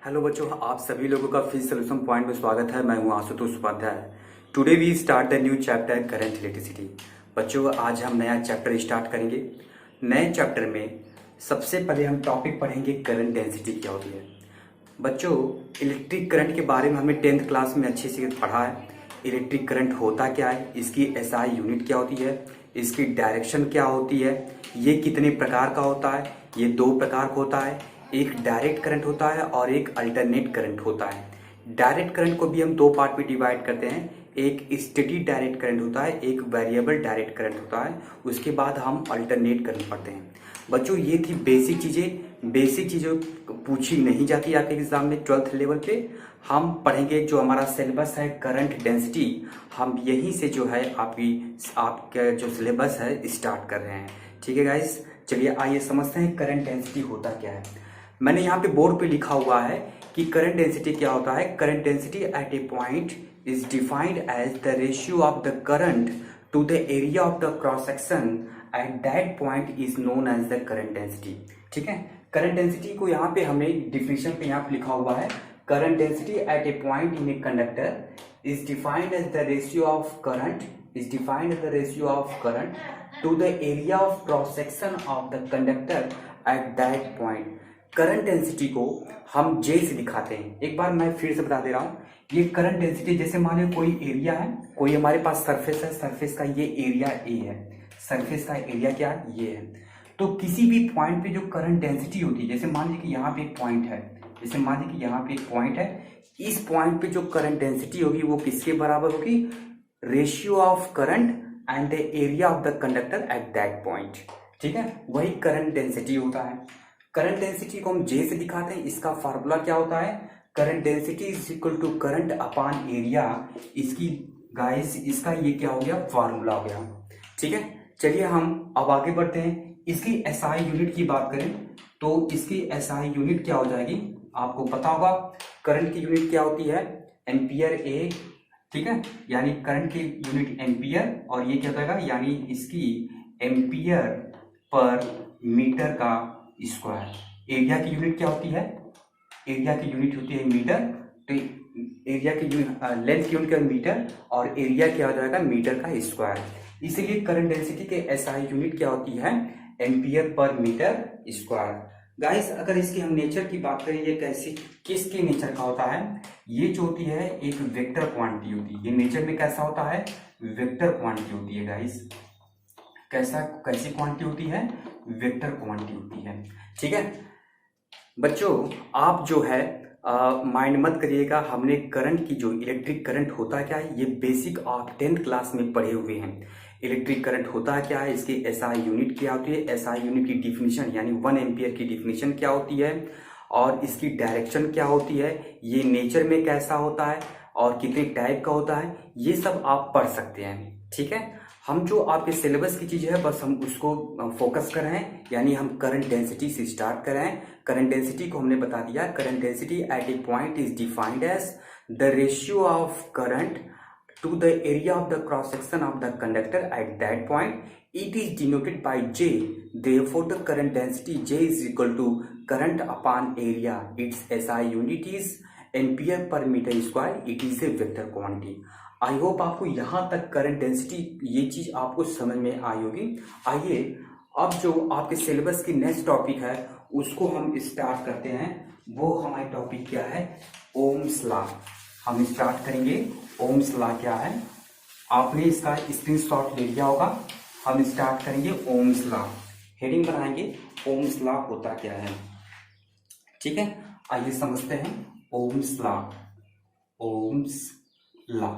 Hello बच्चों, आप सभी लोगों का फिजिक्स सॉल्यूशन पॉइंट में स्वागत है। मैं हूं Ashutosh Upadhyay. Today we start the new chapter current electricity. बच्चों, आज हम नया चैप्टर स्टार्ट करेंगे। नए चैप्टर में सबसे पहले हम टॉपिक पढ़ेंगे करंट डेंसिटी क्या होती है। बच्चों, इलेक्ट्रिक करंट के बारे में हमें 10th क्लास में अच्छे से पढ़ा है। इलेक्ट्रिक करंट होता क्या है, इसकी एसआई यूनिट क्या होती है, इसकी डायरेक्शन क्या होती है, ये कितने प्रकार का होता है। ये दो प्रकार का होता है, एक डायरेक्ट करंट होता है और एक अल्टरनेट करंट होता है। डायरेक्ट करंट को भी हम दो पार्ट में डिवाइड करते हैं, एक स्टेडी डायरेक्ट करंट होता है, एक वेरिएबल डायरेक्ट करंट होता है। उसके बाद हम अल्टरनेट करंट पढ़ते हैं। बच्चों, ये थी बेसिक चीज़ें। बेसिक चीज़ें पूछी नहीं जाती आपके एग्जाम में 12th लेवल पे। हम पढ़ेंगे जो हमारा सिलेबस है करंट डेंसिटी, हम यहीं से जो है आपका जो सिलेबस है स्टार्ट कर रहे हैं। ठीक है गाइस, चलिए आइए समझते हैं करंट डेंसिटी होता क्या है। मैंने यहाँ पे बोर्ड पे लिखा हुआ है कि करंट डेंसिटी क्या होता है। Current density at a point is defined as the ratio of the current to the area of the cross section at that point is known as the current density. ठीक है, current density को यहाँ पे हमने definition पे यहाँ पे लिखा हुआ है। Current density at a point in a conductor is defined as the ratio of current to the area of cross section of the conductor at that point. Current density को हम जे से दिखाते हैं। एक बार मैं फिर से बता दे रहा हूं, ये करंट डेंसिटी जैसे मान लो कोई एरिया है, कोई हमारे पास सरफेस है, सरफेस का ये एरिया ए है, सरफेस का एरिया क्या ये है। तो किसी भी पॉइंट पे जो करंट डेंसिटी होती है, जैसे मान लीजिए कि यहाँ पे एक पॉइंट है, जैसे मान लीजिए कि यहाँ पे एक पॉइंट है, इस पॉइंट पे जो करंट डेंसिटी होगी वो किसके बराबर होगी, ratio of current and the area of the conductor at that point. ठीक है, वही करंट डेंसिटी होता है। करंट डेंसिटी को हम जे से दिखाते हैं। इसका फार्मूला क्या होता है, current density is equal to current upon area. इसकी गाइस इसका ये क्या हो गया, फार्मूला हो गया। ठीक है, चलिए हम अब आगे बढ़ते हैं। इसकी एसआई यूनिट की बात करें तो इसकी एसआई यूनिट क्या हो जाएगी, आपको पता होगा। करंट की यूनिट क्या होती है, एम्पियर ए। ठीक है, यानी करंट की यूनिट एम्पियर, और ये क्या होगा, यानी इसकी एम्पियर पर मीटर का स्क्वायर। एरिया की यूनिट क्या होती है, एरिया की यूनिट होती है मीटर। तो एरिया की लेंथ की यूनिट क्या मीटर, और एरिया क्या हो जाएगा, मीटर का स्क्वायर। इसीलिए करंट डेंसिटी के एसआई यूनिट क्या होती है, ampere per metre square. Guys, अगर इसकी हम नेचर की बात करें, ये कैसी किसके नेचर का होता है, ये जो होती है एक वेक्टर क्वांटिटी होती है। ये नेचर में कैसा होता है, वेक्टर क्वांटिटी होती है गाइस। कैसी क्वांटिटी होती है, वेक्टर क्वांटिटी होती है। ठीक है बच्चों, आप जो है माइंड मत करिएगा, हमने करंट की जो इलेक्ट्रिक करंट होता क्या है, ये बेसिक आप 10th क्लास में पढ़े हुए हैं। इलेक्ट्रिक करंट होता क्या है, इसकी एसआई यूनिट क्या होती है, एसआई यूनिट की डिफिनीशन यानी 1 एम्पियर की डिफिनीशन क्या होती है, और इसकी डायरेक्शन क्या होती है, ये नेचर में कैसा होता है और कितने टाइप का होता है, ये सब आप पढ़ सकते हैं। ठीक है, हम जो आपके सिलेबस की चीज है बस हम उसको फोकस कर रहे हैं, यानी हम करंट डेंसिटी से स्टार्ट कर रहे हैं। करंट डेंसिटी को हमने बता दिया, current density at a point is defined as the ratio of current to the area of the cross section of the conductor at that point. It is denoted by J. Therefore, the current density J is equal to current upon area. Its SI unit is ampere per meter square. It is a vector quantity. I hope आपको यहाँ तक current density ये चीज आपको समझ में आई होगी। आइए अब जो आपके सिलेबस की नेक्स्ट टॉपिक है उसको हम स्टार्ट करते हैं। वो हमारी टॉपिक क्या है, ओम्स लॉ। हम स्टार्ट करेंगे ओम्स लॉ क्या है। आपने इसका स्क्रीनशॉट ले लिया होगा। हम स्टार्ट करेंगे ओम्स लॉ, हेडिंग बनाएंगे ओम्स लॉ होता क्या है। ठीक है, आइए समझते हैं ओम्स लॉ। ओम्स लॉ,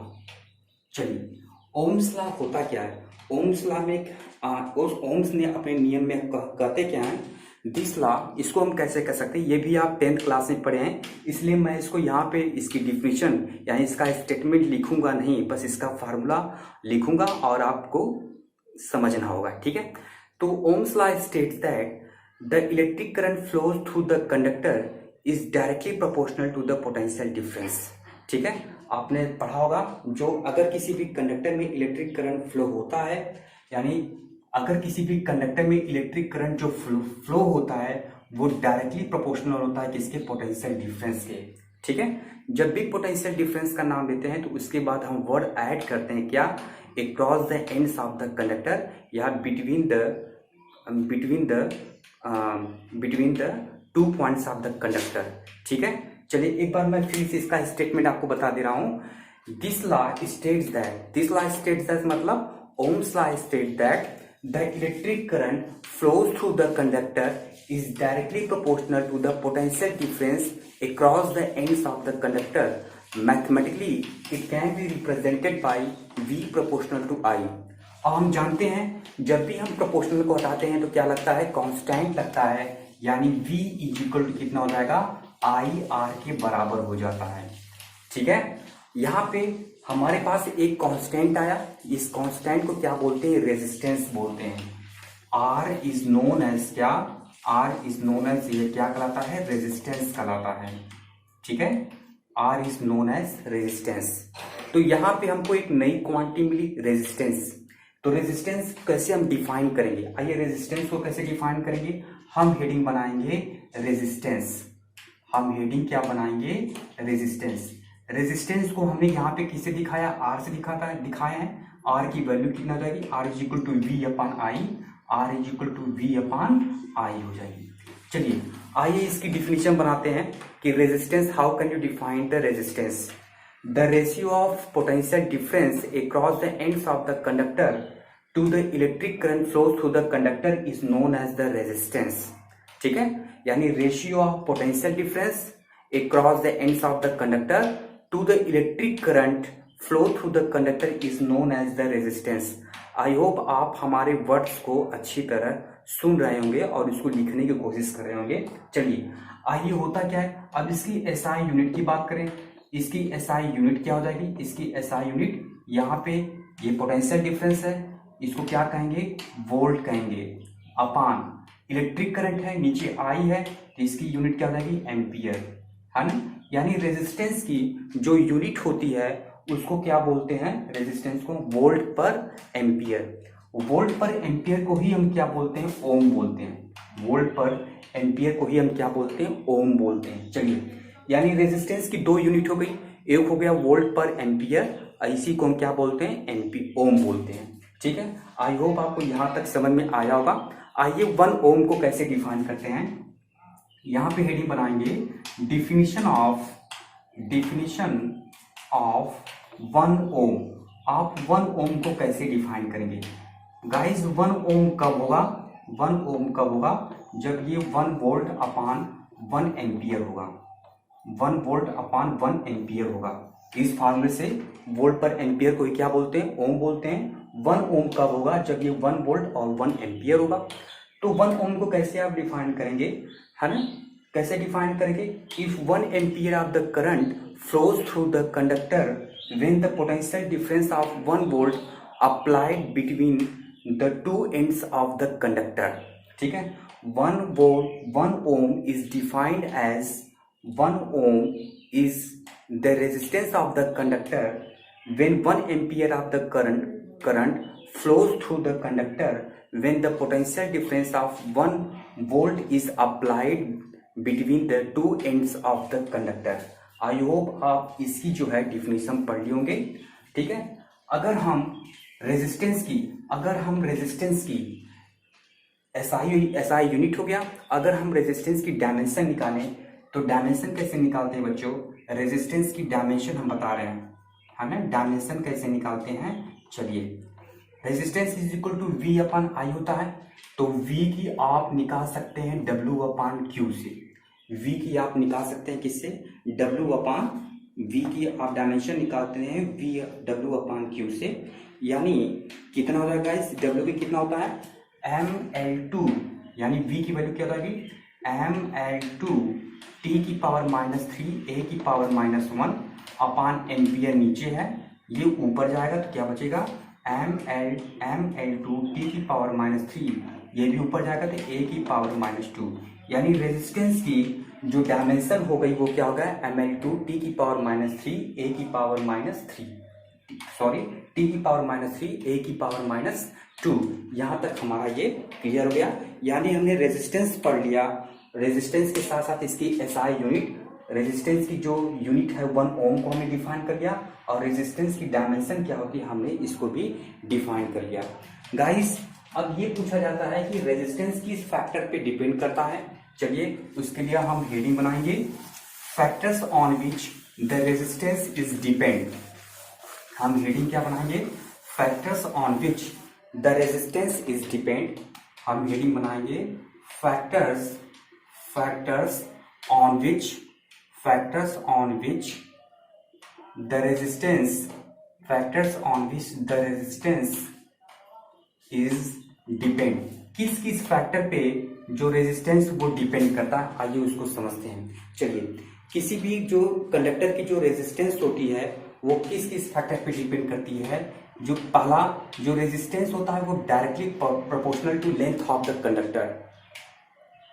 चलिए ओम्स लॉ होता क्या है। ओम्स लॉ में ओम्स ने अपने नियम में कहते क्या है, दिस लॉ, इसको हम कैसे कर सकते हैं, ये भी आप 10th क्लास में पढ़े हैं, इसलिए मैं इसको यहाँ पे इसकी डिफिनेशन यानी इसका स्टेटमेंट लिखूंगा नहीं, बस इसका फार्मूला लिखूंगा और आपको समझना होगा। ठीक है, तो Ohm's law states that the electric current flows through the conductor is directly proportional to the potential difference. ठीक है, आपने पढ़ा होगा, जो अगर किसी भी कंडक्टर में इलेक्ट्रिक करंट फ्लो होता है, यानी अगर किसी भी कंडक्टर में इलेक्ट्रिक करंट जो फ्लो होता है वो डायरेक्टली प्रोपोर्शनल होता है किसके, पोटेंशियल डिफरेंस के। ठीक है, जब भी पोटेंशियल डिफरेंस का नाम लेते हैं तो उसके बाद हम वर्ड ऐड करते हैं क्या, across the ends of the conductor या between the 2 points of the conductor. ठीक है, चलिए एक बार मैं फिर से इसका स्टेटमेंट आपको बता दे रहा हूं। दिस लॉ स्टेट्स दैट मतलब Ohm's law state that the electric current flows through the conductor is directly proportional to the potential difference across the ends of the conductor. Mathematically, it can be represented by V proportional to I. और हम जानते हैं जब भी हम proportional को हटाते हैं तो क्या लगता है, कांस्टेंट लगता है, यानी V इज इक्वल टू कितना हो जाएगा, आई आर के बराबर हो जाता है। ठीक है, यहाँ पे हमारे पास एक कांस्टेंट आया, इस कांस्टेंट को क्या बोलते हैं, रेजिस्टेंस बोलते हैं। R इज नोन एज क्या, R इज नोन एज, ये क्या कहलाता है, रेजिस्टेंस कहलाता है। ठीक है, R is known as resistance. तो यहाँ पे हमको एक नई क्वांटिटी मिली, रेजिस्टेंस। तो रेजिस्टेंस कैसे हम डिफाइन करेंगे, आइए रेजिस्टेंस को कैसे डिफाइन करेंगे, हम हेडिंग बनाएंगे रेजिस्टेंस। हम हेडिंग क्या बनाएंगे, रेजिस्टेंस। रेजिस्टेंस को हमने यहाँ पे किससे दिखाया, R से दिखाया है। R की वैल्यू कितना हो जाएगी, R is equal to V upon I, R is equal to V upon I हो जाएगी। चलिए आइए इसकी डिफिनीशन बनाते हैं कि resistance, how can you define the resistance. The ratio of potential difference across the ends of the conductor to the electric current flow through the conductor is known as the resistance. ठीक है, यानी ratio of potential difference across the ends of the conductor to the electric current flow through the conductor is known as the resistance. I hope आप हमारे words को अच्छी तरह सुन रहे होंगे और इसको लिखने की कोशिश कर रहे होंगे। चलिए आइए होता क्या है, अब इसकी एसआई यूनिट की बात करें। इसकी एसआई यूनिट क्या हो जाएगी, इसकी एसआई यूनिट, यहाँ पे ये पोटेंशियल डिफरेंस है, इसको क्या कहेंगे, वोल्ट कहेंगे, अपान इलेक्ट्रिक करंट है, नीचे आई है तो इसकी यूनिट क्या हो जाएगी, एम्पियर, है ना। यानी रेजिस्टेंस की जो यूनिट होती है उसको क्या बोलते हैं, रेजिस्टेंस को वोल्ट पर एम्पियर। वोल्ट पर एम्पियर को ही हम क्या बोलते हैं, ओम बोलते हैं। वोल्ट पर एम्पियर को ही हम क्या बोलते हैं, ओम बोलते हैं। चलिए, यानी रेजिस्टेंस की दो यूनिट हो गई, एक हो गया वोल्ट पर एम्पियर, इसी को हम क्या बोलते हैं, एम्पी ओम बोलते हैं। ठीक है, आई होप आपको यहाँ तक समझ में आया होगा। आइए 1 ओम को कैसे डिफाइन करते हैं, यहाँ पे हेडिंग बनाएंगे डिफिनीशन ऑफ 1 ओम। आप 1 ओम को कैसे डिफाइन करेंगे गाइस, 1 ओम कब होगा, 1 ओम कब होगा, जब ये 1 वोल्ट अपान 1 एम्पियर होगा, 1 वोल्ट अपान 1 एम्पियर होगा। इस फॉर्मूले से वोल्ट पर एम्पियर को क्या बोलते हैं, ओम बोलते हैं। 1 ओम कब होगा, जब ये 1 वोल्ट और 1 एम्पियर होगा। तो 1 ओम को कैसे आप डिफाइन करेंगे, है ना, कैसे डिफाइन करेंगे, if 1 ampere of the current flows through the conductor when the potential difference of 1 volt applied between the 2 ends of the conductor। ठीक है, 1 ohm is defined as 1 ohm is the resistance of the conductor when 1 ampere of the current flows through the conductor when the potential difference of 1 volt is applied between the 2 ends of the conductor। I hope आप इसकी जो है definition पढ़ लिए होंगे। ठीक है, अगर हम रेजिस्टेंस की एसआई यूनिट हो गया, अगर हम रेजिस्टेंस की डायमेंशन निकालें तो डायमेंशन कैसे निकालते हैं बच्चों, रेजिस्टेंस की डायमेंशन हम बता रहे हैं, है ना, डायमेंशन कैसे निकालते हैं। चलिए, resistance is equal to V upon I होता है, तो V की आप निकाल सकते हैं W अपॉन Q से। V की आप निकाल सकते हैं किससे, W अपॉन V की आप डायमेंशन निकालते हैं W अपॉन Q से, यानी कितना हो जाएगा इस W की कितना होता है, ml2, यानी V की वैल्यू क्या हो जाएगी, ml2 t की पावर -3 a की पावर -1 अपान एम्पियर नीचे है, ये ऊपर जाएगा तो क्या बचेगा, ml2 t की पावर -3, ये भी ऊपर जाएगा तो a की पावर -2। यानी रेजिस्टेंस की जो डायमेंशन हो गई वो क्या होगा, ml2 t की पावर -3 a की पावर -3, सॉरी t की पावर -3 a की पावर -2। यहाँ तक हमारा ये क्लियर हो गया। यानी हमने रेजिस्टेंस पढ़ लिया, रेजिस्टेंस के साथ साथ इसकी एसआई यूनिट, रेजिस्टेंस की जो यूनिट है 1 ओम को हमने डिफाइन कर लिया, और रेजिस्टेंस की डायमेंशन क्या होती है हमने इसको भी डिफाइन कर लिया। गाइस अब ये पूछा जाता है कि रेजिस्टेंस किस फैक्टर पे डिपेंड करता है। चलिए उसके लिए हम हेडिंग बनाएंगे, factors on which the resistance is depend. हम हेडिंग क्या बनाएंगे, factors on which the resistance is depend. हम हेडिंग बनाएंगे factors on which the resistance is depend. किस किस फैक्टर पे जो रेजिस्टेंस वो डिपेंड करता है, आइए उसको समझते हैं। चलिए किसी भी जो कंडक्टर की जो रेजिस्टेंस होती है वो किस किस फैक्टर पे डिपेंड करती है। जो पहला जो रेजिस्टेंस होता है वो directly proportional to length of the conductor.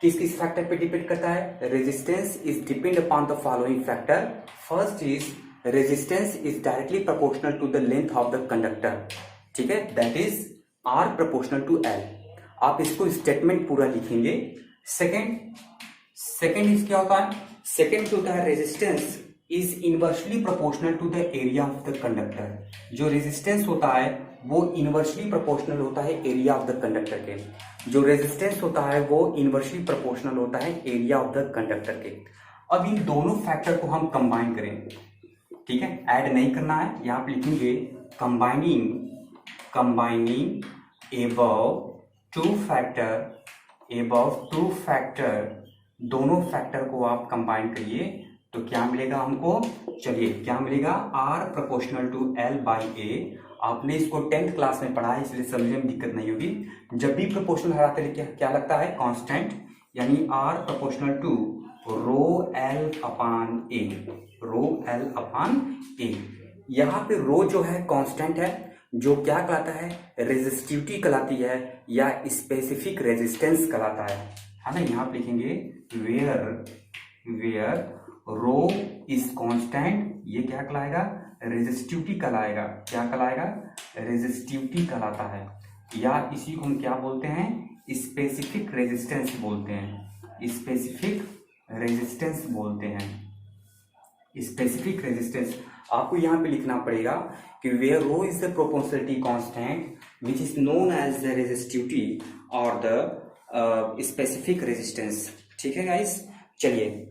किस किस फैक्टर पे डिपेंड करता है, resistance is depend upon the following factor. First is resistance is directly proportional to the length of the conductor, ठीक है, that is R proportional to L। आप इसको statement पूरा लिखेंगे। सेकेंड इज क्या होता है, सेकेंड जो होता है resistance is inversely proportional to the area of the conductor. जो रेजिस्टेंस होता है वो इनवर्सली प्रोपोर्शनल होता है एरिया ऑफ द कंडक्टर के। जो रेजिस्टेंस होता है वो इनवर्सली प्रोपोर्शनल होता है एरिया ऑफ द कंडक्टर के। अब इन दोनों फैक्टर को हम कंबाइन करें, ठीक है, ऐड नहीं करना है, यहाँ पे लिखेंगे कंबाइनिंग above टू फैक्टर, दोनों फैक्टर को आप कंबाइन करिए तो क्या मिलेगा हमको। चलिए क्या मिलेगा, R proportional to L by a. आपने इसको 10th क्लास में पढ़ा है इसलिए समझने में दिक्कत नहीं होगी। जब भी प्रोपोर्शनल हटाते हैं क्या लगता है, कांस्टेंट, यानी R proportional to rho L upon A. यहाँ पे रो जो है कांस्टेंट है, जो क्या कहलाता है, रेजिस्टिविटी कहलाती है या स्पेसिफिक रेजिस्टेंस कहलाता है ना। यहाँ पे लिखेंगे वेयर रो इज कांस्टेंट, ये क्या कहलाएगा, रेजिस्टिविटी कहलाएगा। क्या कहलाएगा, रेजिस्टिविटी कहलाता है, या इसी को हम क्या बोलते हैं, स्पेसिफिक रेजिस्टेंस बोलते हैं। स्पेसिफिक रेजिस्टेंस आपको यहाँ पे लिखना पड़ेगा कि where rho is the proportionality constant which is known as the resistivity और द स्पेसिफिक रेजिस्टेंस, ठीक है गाइस। चलिए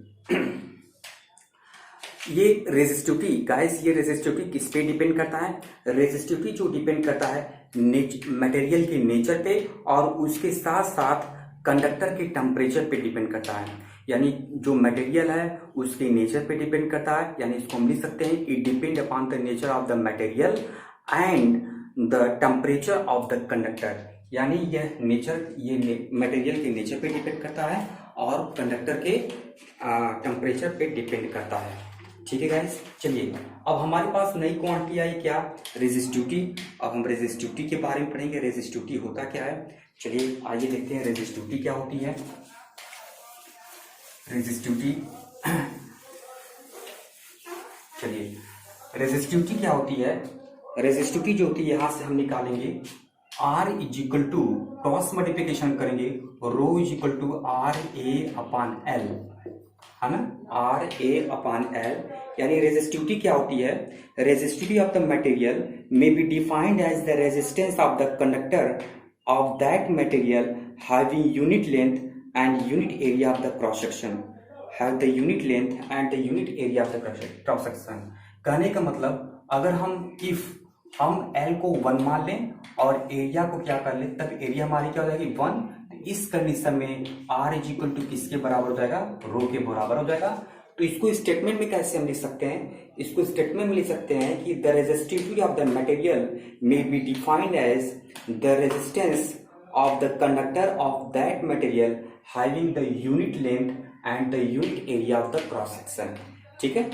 ये रेजिस्टिविटी गाइस, ये रेजिस्टिविटी किस पे डिपेंड करता है, रेजिस्टिविटी जो डिपेंड करता है मटेरियल के नेचर पे और उसके साथ साथ कंडक्टर के टेम्परेचर पे डिपेंड करता है। यानी जो मटेरियल है उसके नेचर पे डिपेंड करता है, यानी इसको हम लिख सकते हैं it depend upon the nature of the material and the temperature of the conductor. यानी यह मटेरियल के नेचर पे डिपेंड करता है और कंडक्टर के टेम्परेचर पे डिपेंड करता है, ठीक है गाइस। चलिए अब हमारे पास नई क्वांटिटी आई, क्या, रेजिस्टिविटी। अब हम रेजिस्टिविटी के बारे में पढ़ेंगे, रेजिस्टिविटी होता क्या है। चलिए आइए देखते हैं रेजिस्टिविटी क्या होती है। चलिए रेजिस्टिविटी क्या होती है, रेजिस्टिविटी जो होती है यहां से हम निकालेंगे R is equal to cross multiplication करेंगे, rho is equal to R A upon L, है ना, R A अपान L। यानी रेजिस्टिविटी क्या होती है, resistivity of the material may be defined as the resistance of the conductor of that material having unit length and unit area of the cross section, have the unit length and the unit area of the cross section. कहने का मतलब अगर हम L को 1 मान लें और area को क्या कर लें, तब एरिया हमारी क्या हो जाएगी 1। तो इस कंडीशन में R इज इक्वल टू किसके बराबर हो जाएगा, रो के बराबर हो जाएगा। तो इसको स्टेटमेंट में कैसे हम लिख सकते हैं, इसको स्टेटमेंट में लिख सकते हैं कि the resistivity of the material may be defined as the resistance of the conductor of that material having the unit length and the unit area of the cross section, ठीक है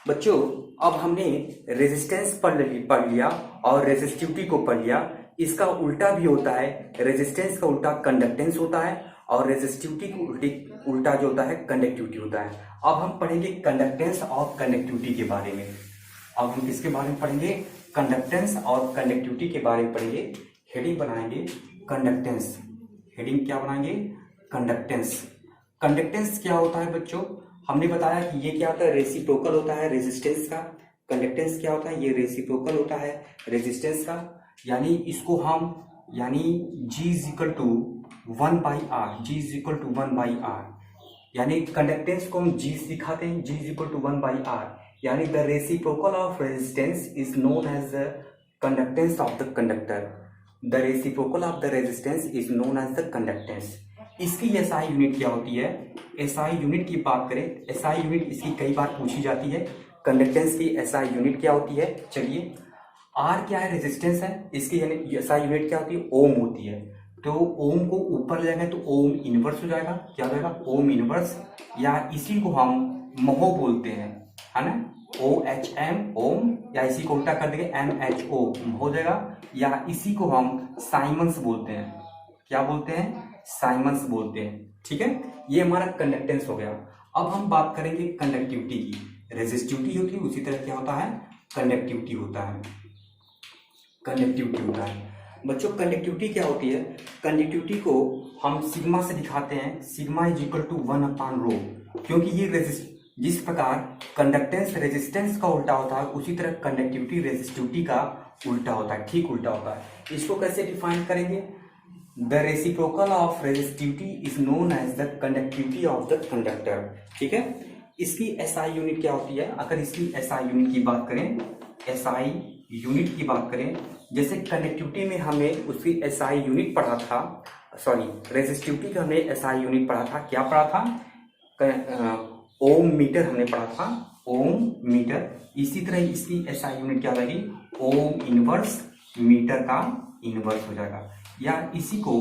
बच्चों। अब हमने रेजिस्टेंस पढ़ लिया और रेजिस्टिविटी को पढ़ लिया। इसका उल्टा भी होता है, रेजिस्टेंस का उल्टा कंडक्टेंस होता है और रेजिस्टिविटी को उल्टा जो होता है कंडक्टिविटी होता है। अब हम पढ़ेंगे कंडक्टेंस और कंडक्टिविटी के बारे में। अब हम किसके बारे में पढ़ेंगे, कंडक्टेंस और कंडक्टिविटी के बारे में पढ़ेंगे। हेडिंग बनाएंगे कंडक्टेंस, हेडिंग क्या बनाएंगे, कंडक्टेंस। कंडक्टेंस क्या होता है बच्चों, हमने बताया कि ये क्या होता है, रेसिप्रोकल होता है रेजिस्टेंस का। कंडक्टेंस क्या होता है, ये रेसिप्रोकल होता है रेजिस्टेंस का। यानी इसको हम यानी G is equal to 1/R, G is equal to 1/R, यानी कंडक्टेंस को हम G से दिखाते हैं, G is equal to 1/R, यानी the reciprocal of resistance is known as the conductance of the conductor. The reciprocal of the resistance is known as the conductance. इसकी SI unit क्या होती है, एसआई यूनिट की बात करें, SI unit इसकी कई बार पूछी जाती है। कंडक्टेंस की एसआई यूनिट क्या होती है, चलिए आर क्या है, रेजिस्टेंस है, इसकी एसआई यूनिट क्या होती है, ओम होती है। तो ओम को ऊपर ले जाएंगे तो ओम इनवर्स हो जाएगा, क्या हो जाएगा, ओम इनवर्स, या इसी को हम महो बोलते हैं, है ना, OHM ओम, या इसी को उल्टा कर देंगे MHO हो जाएगा, या इसी को हम साइमंस बोलते हैं, क्या बोलते हैं, साइमंस बोलते हैं। ठीक है, ये हमारा कंडक्टेंस हो गया। अब हम बात करेंगे कंडक्टिविटी की। रेजिस्टिविटी होती है, उसी तरह क्या होता है, कंडक्टिविटी होता है, कंडक्टिविटी होता है। बच्चों कंडक्टिविटी क्या होती है, कंडक्टिविटी को हम सिग्मा से दिखाते हैं, सिग्मा इज इक्वल टू 1/रो, क्योंकि ये जिस प्रकार कंडक्टेंस रेजिस्टेंस का उल्टा होता है, उसी तरह कंडक्टिविटी रेजिस्टिविटी का उल्टा होता है, ठीक उल्टा होता है। इसको कैसे डिफाइन करेंगे, the reciprocal of resistivity is known as the conductivity of the conductor. ठीक है, इसकी एसआई यूनिट क्या होती है, अगर इसकी एसआई यूनिट की बात करें, एसआई यूनिट की बात करें, जैसे कंडक्टिविटी में हमें उसकी एसआई यूनिट पढ़ा था, सॉरी रेजिस्टिविटी का हमने एसआई यूनिट पढ़ा था, क्या पढ़ा था, ओम मीटर हमने पढ़ा था, ओम मीटर। इसी तरह इसकी एसआई यूनिट क्या रहेगी, ओम इनवर्स मीटर का इनवर्स हो जाएगा, या इसी को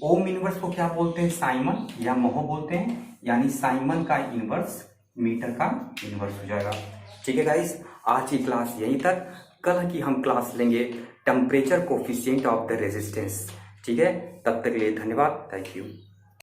ओम इनवर्स को क्या बोलते हैं, साइमन या महो बोलते हैं, यानी साइमन का इनवर्स मीटर का इनवर्स हो जाएगा। ठीक है गाइस, आज की क्लास यहीं तक, कल की हम क्लास लेंगे temperature coefficient of the resistance. ठीक है, तब तक के लिए धन्यवाद, थैंक यू।